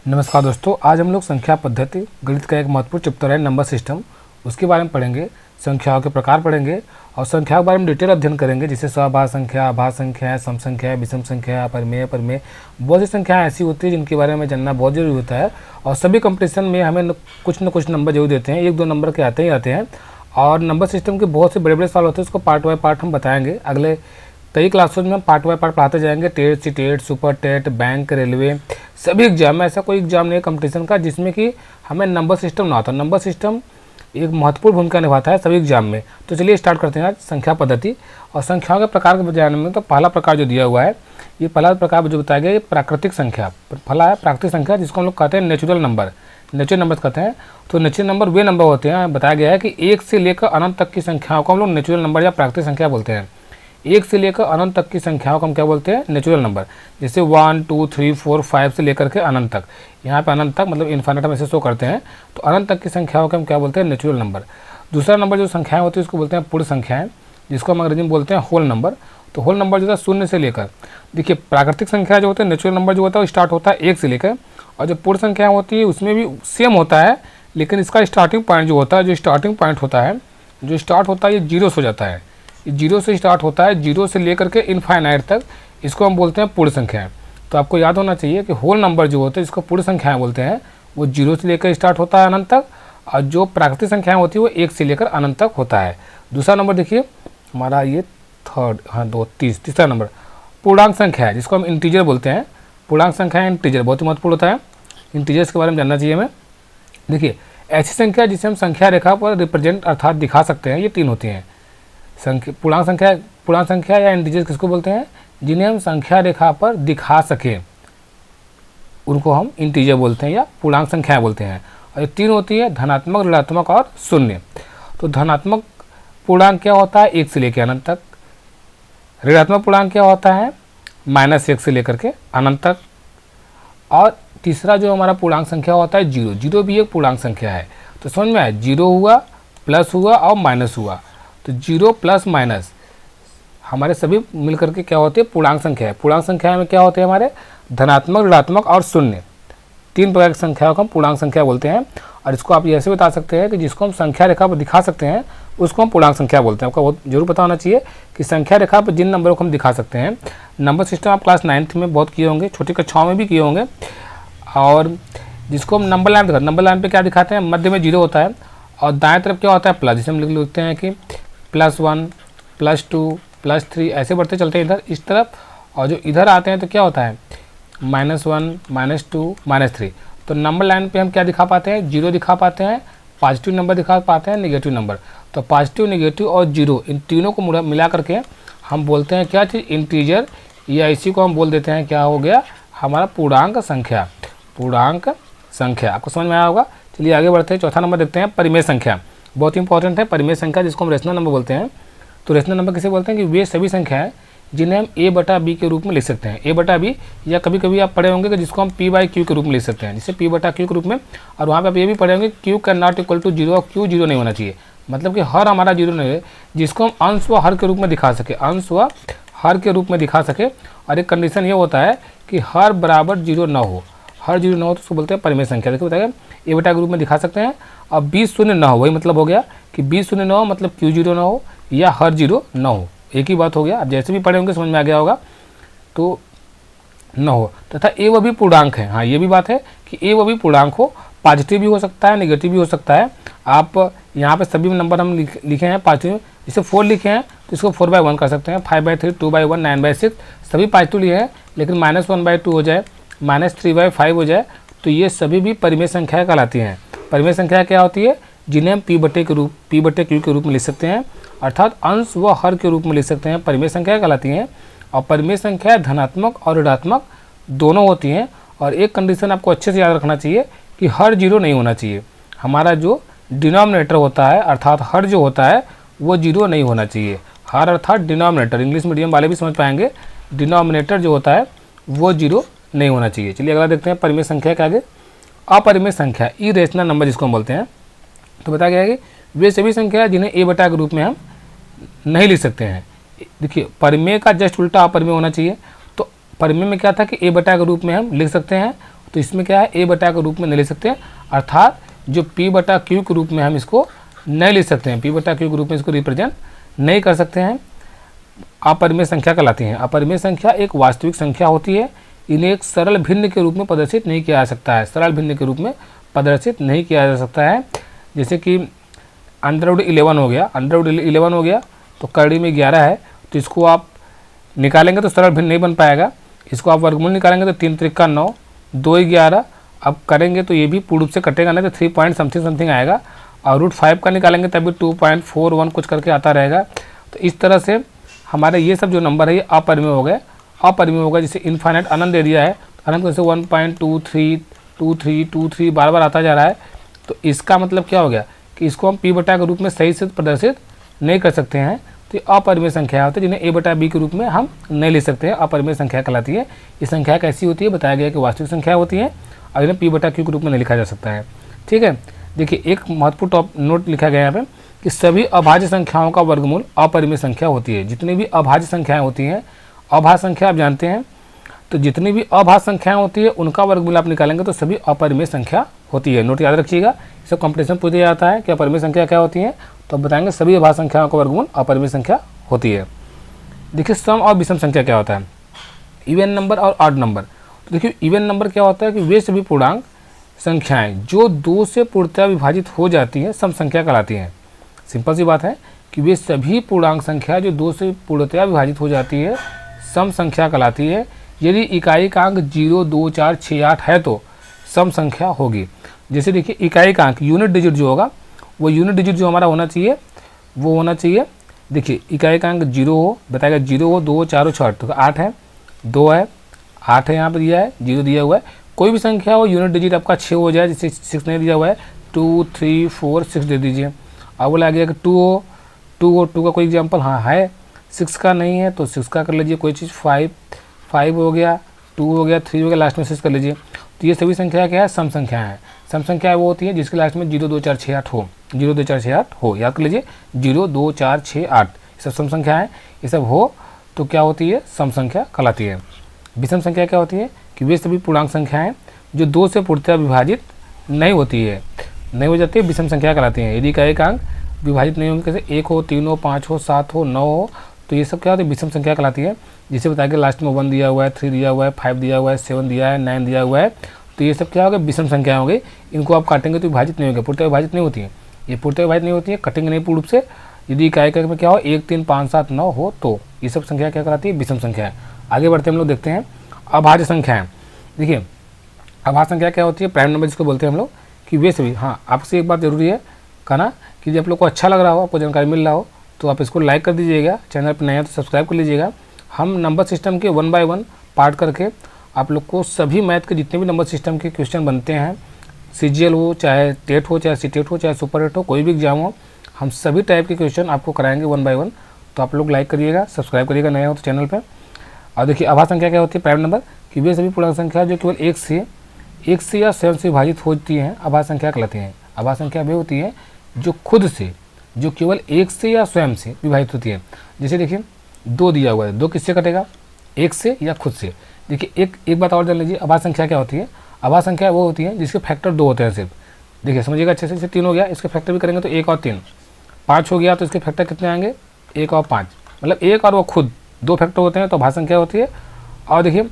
नमस्कार दोस्तों, आज हम लोग संख्या पद्धति गणित का एक महत्वपूर्ण चैप्टर है नंबर सिस्टम, उसके बारे में पढ़ेंगे। संख्याओं के प्रकार पढ़ेंगे और संख्याओं के बारे में डिटेल अध्ययन करेंगे, जैसे सहभाज्य संख्या, अभाज्य संख्या, सम संख्या, विषम संख्या, परिमेय परिमेय। बहुत सी संख्याएं ऐसी होती है जिनके बारे में जानना बहुत जरूरी होता है और सभी कंपटीशन में हमें कुछ न कुछ नंबर जरूर देते हैं, 1-2 नंबर के आते ही आते हैं। और नंबर सिस्टम के बहुत से बड़े बड़े सवाल होते हैं, उसको पार्ट बाय पार्ट हम बताएंगे। अगले कई क्लासों में हम पार्ट बाय पार्ट पढ़ाते जाएंगे। TET, CTET, super TET, bank, railway, सभी एग्जाम में ऐसा कोई एग्जाम नहीं है कंपटीशन का जिसमें कि हमें नंबर सिस्टम ना आता। नंबर सिस्टम एक महत्वपूर्ण भूमिका निभाता है सभी एग्जाम में। तो चलिए स्टार्ट करते हैं आज संख्या पद्धति और संख्याओं के प्रकार के जानने में। तो पहला प्रकार जो दिया हुआ है, ये पहला प्रकार जो बताया गया, ये प्राकृतिक संख्या पहला है। प्राकृतिक संख्या जिसको हम लोग कहते हैं नेचुरल नंबर, नेचुरल नंबर कहते हैं। तो नेचुरल नंबर वे नंबर होते हैं, बताया गया है कि 1 से लेकर अनंत तक की संख्याओं को हम लोग नेचुरल नंबर या प्राकृतिक संख्या बोलते हैं। 1 से लेकर अनंत तक की संख्याओं को हम क्या बोलते हैं? Natural number. जैसे 1, 2, 3, 4, 5 से लेकर के अनंत तक, यहाँ पे अनंत तक मतलब इन्फिनिट हम ऐसे शो करते हैं। तो अनंत तक की संख्याओं को हम क्या बोलते हैं? Natural number. दूसरा नंबर जो संख्याएं होती है उसको बोलते हैं पूर्ण संख्याएं, जिसको हम अंग्रेजी में बोलते हैं होल नंबर। तो होल नंबर जो है 0 से लेकर, देखिए प्राकृतिक संख्या जो होता है, नेचुरल नंबर जो होता है वो स्टार्ट होता है 1 से लेकर, और जो पूर्ण संख्या होती है उसमें भी सेम होता है, लेकिन इसका स्टार्टिंग पॉइंट जो होता है, जो स्टार्टिंग पॉइंट होता है, जो स्टार्ट होता है ये 0 से हो जाता है। 0 से स्टार्ट होता है, 0 से लेकर के इनफाइनाइट तक, इसको हम बोलते हैं पूर्ण संख्याएं। तो आपको याद होना चाहिए कि होल नंबर जो होते हैं इसको पूर्ण संख्याएं बोलते हैं, वो 0 से लेकर स्टार्ट होता है अनंत तक, और जो प्राकृतिक संख्याएं होती है वो 1 से लेकर अनंत तक होता है। दूसरा नंबर देखिए हमारा ये तीसरा नंबर पूर्णांक संख्या है, जिसको हम इंटीजर बोलते हैं। पूर्णांक संख्या इंटीजर बहुत ही महत्वपूर्ण होता है, इंटीजर्स के बारे में जानना चाहिए हमें। देखिए ऐसी संख्या जिसे हम संख्या रेखा पर रिप्रेजेंट अर्थात दिखा सकते हैं, ये 3 होती हैं। पूर्णांक संख्या या इंटीजर्स किसको बोलते हैं? जिन्हें हम संख्या रेखा पर दिखा सकें उनको हम इंटीजर बोलते हैं या पूर्णांक संख्या बोलते हैं। और ये 3 होती है, धनात्मक, ऋणात्मक और शून्य। तो धनात्मक पूर्णांक क्या होता है? 1 से लेकर अनंत तक। ऋणात्मक पूर्णांक क्या होता है? -1 से लेकर के अनंत तक। और तीसरा जो हमारा पूर्णांक संख्या होता है 0, 0 भी एक पूर्णांक संख्या है। तो समझ में आया, 0 हुआ, प्लस हुआ और माइनस हुआ। तो 0 प्लस माइनस हमारे सभी मिलकर के क्या होते हैं? पूर्णांक संख्या है। पूर्णांक संख्या में क्या होते हैं हमारे? धनात्मक, ऋणात्मक और शून्य। 3 प्रकार की संख्याओं को हम पूर्णांक संख्या बोलते हैं। और इसको आप ऐसे बता सकते हैं कि जिसको हम संख्या रेखा पर दिखा सकते हैं उसको हम पूर्णांक संख्या बोलते हैं। आपको बहुत जरूर पता होना चाहिए कि संख्या रेखा पर जिन नंबरों को हम दिखा सकते हैं, नंबर सिस्टम आप क्लास 9th में बहुत किए होंगे, छोटी कक्षाओं में भी किए होंगे। और जिसको हम नंबर लाइन दिखाते हैं, नंबर लाइन पे क्या दिखाते हैं? मध्य में 0 होता है और दाएं तरफ क्या होता है? प्लस, जिसे हम लिखते हैं कि +1, +2, +3 ऐसे बढ़ते चलते हैं इधर इस तरफ। और जो इधर आते हैं तो क्या होता है? -1, -2, -3। तो नंबर लाइन पे हम क्या दिखा पाते हैं? 0 दिखा पाते हैं, पॉजिटिव नंबर दिखा पाते हैं, नेगेटिव नंबर। तो पॉजिटिव, नेगेटिव और 0 इन तीनों को मिला करके हम बोलते हैं क्या चीज़? इंटीजर, या इसी को हम बोल देते हैं क्या हो गया? हमारा पूर्णांक संख्या। पूर्णांक संख्या आपको समझ में आया होगा। चलिए आगे बढ़ते हैं, चौथा नंबर देखते हैं परिमेय संख्या। बहुत इंपॉर्टेंट है परिमेय संख्या, जिसको हम रेशनल नंबर बोलते हैं। तो रेशनल नंबर किसे बोलते हैं? कि वे सभी संख्याएं जिन्हें हम a/b के रूप में लिख सकते हैं। a/b, या कभी कभी आप पढ़े होंगे कि जिसको हम p/q के रूप में लिख सकते हैं, जिसे p/q के रूप में। और वहाँ पे आप ये भी पढ़े होंगे q can not equal to 0 और q 0 नहीं होना चाहिए, मतलब कि हर हमारा 0 नहीं है, जिसको हम अंश व हर के रूप में दिखा सके, अंश व हर के रूप में दिखा सके। और एक कंडीशन ये होता है कि हर बराबर 0 न हो, हर 0 न हो तो उसको बोलते हैं परिमेय संख्या। देखिए बताइए a/b के रूप में दिखा सकते हैं। और 20 शून्य न हो, वही मतलब हो गया कि 20 शून्य न हो मतलब q 0 न हो या हर 0 न हो, एक ही बात हो गया। आप जैसे भी पढ़े होंगे समझ में आ गया होगा। तो न हो तथा ए व भी पूर्णांक है। हाँ, ये भी बात है कि ए व भी पूर्णांक हो, पॉजिटिव भी हो सकता है, नेगेटिव भी हो सकता है। आप यहाँ पे सभी नंबर हम लिखे हैं पॉजिटिव, जैसे 4 लिखे हैं तो इसको 4/1 कर सकते हैं, 5/3, 2/1, 9/6 सभी पॉजिटिव लिए हैं। लेकिन -1/2 हो जाए, -3/5 हो जाए, तो ये सभी भी परिमेय संख्या कहलाती हैं। परिमेय संख्या क्या होती है? जिन्हें हम p/q के रूप में लिख सकते हैं, अर्थात अंश व हर के रूप में लिख सकते हैं, परिमेय संख्या कहलाती हैं। और परिमेय संख्या धनात्मक और ऋणात्मक दोनों होती हैं। और एक कंडीशन आपको अच्छे से याद रखना चाहिए कि हर 0 नहीं होना चाहिए। हमारा जो डिनोमिनेटर होता है, अर्थात हर जो होता है वो 0 नहीं होना चाहिए। हर अर्थात डिनोमिनेटर, इंग्लिश मीडियम वाले भी समझ पाएंगे, डिनोमिनेटर जो होता है वो 0 नहीं होना चाहिए। चलिए अगला देखते हैं परिमेय संख्या के आगे। अपरिमेय संख्या, इरेशनल नंबर जिसको हम बोलते हैं। तो बताया गया है कि वे सभी संख्या जिन्हें a/b के रूप में हम नहीं लिख सकते हैं। देखिए परिमेय का जस्ट उल्टा अपरिमेय होना चाहिए। तो परिमेय में क्या था कि a/b के रूप में हम लिख सकते हैं, तो इसमें क्या है, ए बटा के रूप में नहीं ले सकते हैं, अर्थात जो पी बटा क्यू के रूप में हम इसको नहीं ले सकते हैं, पी बटा क्यू के रूप में इसको रिप्रेजेंट नहीं कर सकते हैं। अपरिमेय संख्या कहलाती हैं। अपरिमेय संख्या एक वास्तविक संख्या होती है, इन्हें एक सरल भिन्न के रूप में प्रदर्शित नहीं किया जा सकता है, सरल भिन्न के रूप में प्रदर्शित नहीं किया जा सकता है। जैसे कि √11 हो गया, √11 हो गया तो कड़ी में 11 है, तो इसको आप निकालेंगे तो सरल भिन्न नहीं बन पाएगा। इसको आप वर्गमूल निकालेंगे तो 3 त्रिका 9, 2 11, अब करेंगे तो ये भी पूर्ण रूप से कटेगा नहीं, तो 3 पॉइंट समथिंग आएगा, और √5 का निकालेंगे तभी 2.41 कुछ करके आता रहेगा। तो इस तरह से हमारे ये सब जो नंबर है ये अपरिमेय हो गए, अपरिमेय होगा। जैसे इन्फाइनाइट अनंत दे दिया है, अनंत जैसे 1.23 बार बार आता जा रहा है, तो इसका मतलब क्या हो गया कि इसको हम पी बटा के रूप में सही से प्रदर्शित नहीं कर सकते हैं। तो ये अपरिमेय संख्या होती है जिन्हें ए बटा बी के रूप में हम नहीं ले सकते हैं, अपरिमेय संख्या कहलाती है। ये संख्या कैसी होती है, बताया गया कि वास्तविक संख्या होती है और इन्हें पी बटा क्यू के रूप में नहीं लिखा जा सकता है। ठीक है, देखिए एक महत्वपूर्ण नोट लिखा गया है यहाँ पे कि सभी अभाज्य संख्याओं का वर्गमूल अपरिमेय संख्या होती है। जितनी भी अभाज्य संख्याएं होती हैं, अभाज्य संख्या आप जानते हैं, तो जितनी भी अभाज्य संख्याएं होती है उनका वर्गमूल आप निकालेंगे तो सभी अपरिमेय संख्या होती है। नोट याद रखिएगा, इसे कॉम्पिटिशन पूछ दिया जाता है कि अपरिमेय संख्या क्या होती है, तो बताएंगे सभी अभाज्य संख्याओं का वर्गमूल अपरिमेय संख्या होती है। देखिए सम और विषम संख्या क्या होता है, इवन नंबर और ऑड नंबर। तो देखिए इवन नंबर क्या होता है कि वे सभी पूर्णांक संख्याएं जो 2 से पूर्णतः विभाजित हो जाती हैं सम संख्या कहलाती हैं। सिंपल सी बात है कि वे सभी पूर्णांक संख्या जो 2 से पूर्णतः विभाजित हो जाती है सम संख्या कहलाती है। यदि इकाई का अंक 0, 2, 4, 6, 8 है तो सम संख्या होगी। जैसे देखिए इकाई का अंक यूनिट डिजिट जो होगा, वो यूनिट डिजिट जो हमारा होना चाहिए वो होना चाहिए, देखिए इकाई का अंक 0 हो, बताएगा 0 हो, 2, 4, 6, तो 8 है, 2 है, 8 है, यहाँ पर दिया है, 0 दिया हुआ है। कोई भी संख्या हो यूनिट डिजिट आपका 6 हो जाए, जैसे 6 नहीं दिया हुआ है, 2, 3, 4, 6 दे दीजिए। अब बोला गया कि 2 हो, 2 का कोई एग्जाम्पल हाँ है, 6 का नहीं है तो 6 का कर लीजिए, कोई चीज़ 5 हो गया, 2 हो गया, 3 हो गया, लास्ट में 6 कर लीजिए। तो ये सभी संख्या क्या है, सम संख्या है। सम संख्या वो होती है जिसके लास्ट में 0, 2, 4, 6, 8 हो, 0, 2, 4, 6, 8 हो, याद कर लीजिए 0, 2, 4, 6, 8 ये सब सम संख्या है। ये सब हो तो क्या होती है, सम संख्या कहलाती है। विषम संख्या क्या होती है कि वे सभी पूर्णांक संख्याएं जो 2 से पूर्णतः विभाजित नहीं होती है, नहीं हो जाती है, विषम संख्या कहलाती है। यदि का एक अंक विभाजित नहीं होंगे, कैसे 1 हो, 3 हो, 5 हो, 7 हो, 9 हो, तो ये सब क्या होती है, विषम संख्या कहलाती है। जिसे बताया कि लास्ट में 1 दिया हुआ है, 3 दिया हुआ है, 5 दिया हुआ है, 7 दिया है, 9 दिया हुआ है, तो ये सब क्या होगा, विषम संख्या हो गई। इनको आप काटेंगे तो विभाजित नहीं होंगे, पूर्णतः विभाजित नहीं होती है, ये पूर्णतः विभाजित नहीं होती है, कटेंगे नहीं पूर्ण रूप से। यदि इकाई का में क्या हो 1, 3, 5, 7, 9 हो तो ये सब संख्या क्या कहलाती है, विषम संख्या है। आगे बढ़ते हम लोग देखते हैं अभाज्य संख्याएं। देखिए अभाज्य संख्या क्या होती है, प्राइम नंबर जिसको बोलते हैं हम लोग, कि वे सभी, हाँ आपसे एक बात जरूरी है कहना कि जब आप लोग को अच्छा लग रहा हो, आपको जानकारी मिल रहा हो तो आप इसको लाइक कर दीजिएगा, चैनल पर नया तो सब्सक्राइब कर लीजिएगा। हम नंबर सिस्टम के 1 बाय 1 पार्ट करके आप लोग को सभी मैथ के जितने भी नंबर सिस्टम के क्वेश्चन बनते हैं, CGL हो, चाहे टेट हो, चाहे CTET हो, चाहे सुपर टेट हो, कोई भी एग्जाम हो, हम सभी टाइप के क्वेश्चन आपको कराएंगे 1 बाय 1। तो आप लोग लाइक करिएगा, सब्सक्राइब करिएगा नया हो तो चैनल पर। और देखिए अभाज्य संख्या क्या होती है, प्राइम नंबर कि वे सभी पूर्णांक संख्या जो केवल 1 से या स्वयं से विभाजित होती हैं अभाज्य संख्या कहलाती हैं। अभाज्य संख्या वे होती है जो खुद से, जो केवल 1 से या स्वयं से विभाजित होती है। जैसे देखिए 2 दिया हुआ है, 2 किससे कटेगा, 1 से या खुद से। देखिए एक बात और जान लीजिए, अभाज्य संख्या क्या होती है, अभाज्य संख्या वो होती है जिसके फैक्टर 2 होते हैं सिर्फ। देखिए समझिएगा अच्छे से, 3 हो गया, इसके फैक्टर भी करेंगे तो 1 और 3, 5 हो गया तो इसके फैक्टर कितने आएंगे, 1 और 5, मतलब 1 और वो खुद 2 फैक्टर होते हैं तो अभाज्य संख्या होती है। और देखिए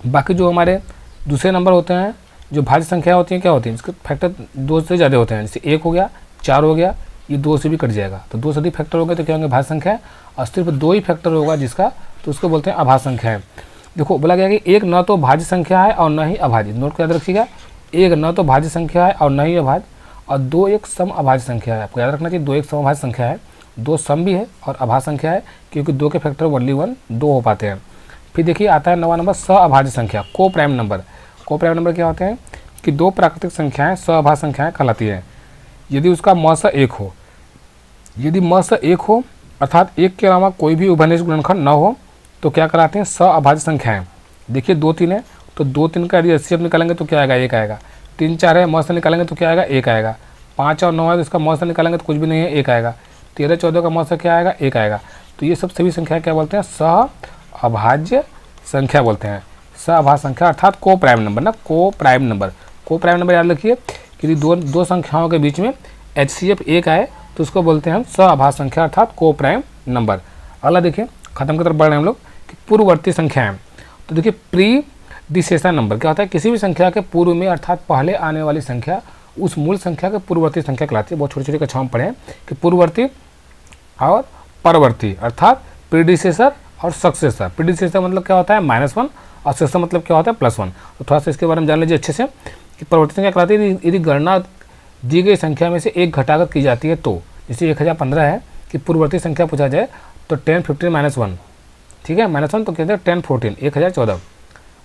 बाकी जो हमारे दूसरे नंबर होते हैं जो भाज्य संख्या होती हैं क्या होती है, इसके फैक्टर 2 से ज़्यादा होते हैं, जैसे 1 हो गया, 4 हो गया, ये 2 से भी कट जाएगा, तो 2 से अधिक फैक्टर होंगे तो क्या होंगे, भाज्य संख्या है। और सिर्फ 2 ही फैक्टर होगा जिसका, तो उसको बोलते हैं अभाज्य संख्या है। देखो बोला गया कि एक न तो भाज्य संख्या है और न ही अभाज्य, नोट को याद रखिएगा, एक न तो भाज्य संख्या है और न ही अभाज्य, और 2 एक सम अभाज्य संख्या है। आपको याद रखना चाहिए 2 एक सम अभाज्य संख्या है, 2 सम भी है और अभाज्य संख्या है, क्योंकि 2 के फैक्टर ओनली 1 2 हो पाते हैं। फिर देखिए आता है 9वां नंबर सअभाज्य संख्या, को प्राइम नंबर। को प्राइम नंबर क्या होते हैं कि 2 प्राकृतिक संख्याएं सअभाज्य संख्याएं कहलाती है यदि उसका म स 1 हो। यदि म स 1 हो अर्थात 1 के अलावा कोई भी उभयनिष्ठ गुणनखंड न हो तो क्या कराते हैं, सअभाज्य संख्याएं। देखिए 2 3 है तो 2 3 का यदि HCF निकालेंगे तो क्या आएगा, 1 आएगा। 3 4 है म से निकालेंगे तो क्या आएगा, 1 आएगा। 5 और 9 है तो इसका म से निकालेंगे तो कुछ भी नहीं है, 1 आएगा। 13 14 का म से क्या आएगा, 1 आएगा। तो ये सब सभी संख्या क्या बोलते हैं, सअभाज्य संख्या बोलते हैं। सह संख्या अर्थात को प्राइम नंबर ना, को प्राइम नंबर। को प्राइम नंबर याद रखिए कि यदि दो संख्याओं के बीच में HCF 1 आए तो उसको बोलते हैं हम सह संख्या अर्थात को प्राइम नंबर। अगला देखिए, खत्म की तरफ बढ़ रहे हैं हम लोग कि पूर्ववर्ती संख्याएं। तो देखिए प्रीडिसेसर नंबर क्या होता है, किसी भी संख्या के पूर्व में अर्थात पहले आने वाली संख्या उस मूल संख्या के पूर्ववर्ती संख्या कहलाती है। बहुत छोटी छोटी कक्षाओं में पढ़े हैं कि पूर्ववर्ती और परवर्ती अर्थात प्रीडिसेसर और सक्सेसर। प्रीडिसेसर मतलब क्या होता है -1 और सक्सेसर मतलब क्या होता है +1। तो थोड़ा सा इसके बारे में जान लीजिए अच्छे से कि परवर्ती संख्या कहलाती है यदि गणना दी गई संख्या में से एक घटाकर की जाती है। तो जैसे 1015 है कि पूर्ववर्ती संख्या पूछा जाए तो 10, 15 -1, ठीक है, -1 तो कहते हैं 10, 14, 1014,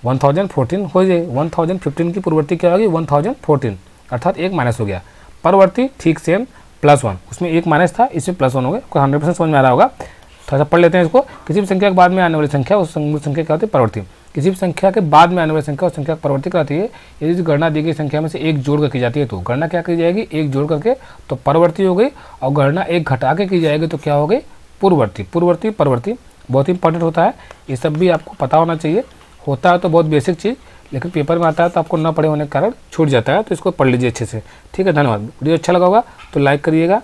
1014 हो जाए। 1015 की पूर्ववर्ती क्या होगी 1014 अर्थात एक माइनस हो गया। परवर्ती ठीक सेम +1, उसमें एक माइनस था, इसमें +1 हो गया। आपको 100% समझ में आ रहा होगा। थोड़ा सा पढ़ लेते हैं इसको। किसी भी संख्या के बाद में आने वाली संख्या उस संख्या क्या होती है परवर्ती। किसी भी संख्या के बाद में आने वाली संख्या उस संख्या परवर्ती कहलाती है। यदि गणना दी गई संख्या में से एक जोड़ कर की जाती है तो गणना क्या की जाएगी, एक जोड़ करके तो परवर्ती हो गई, और गणना एक घटा के की जाएगी तो क्या हो गई पूर्ववर्ती। पूर्ववर्ती परवर्ती बहुत ही इंपॉर्टेंट होता है, ये सब भी आपको पता होना चाहिए। होता है तो बहुत बेसिक चीज़, लेकिन पेपर में आता है तो आपको न पढ़े होने के कारण छूट जाता है, तो इसको पढ़ लीजिए अच्छे से। ठीक है, धन्यवाद। वीडियो अच्छा लगा होगा तो लाइक करिएगा।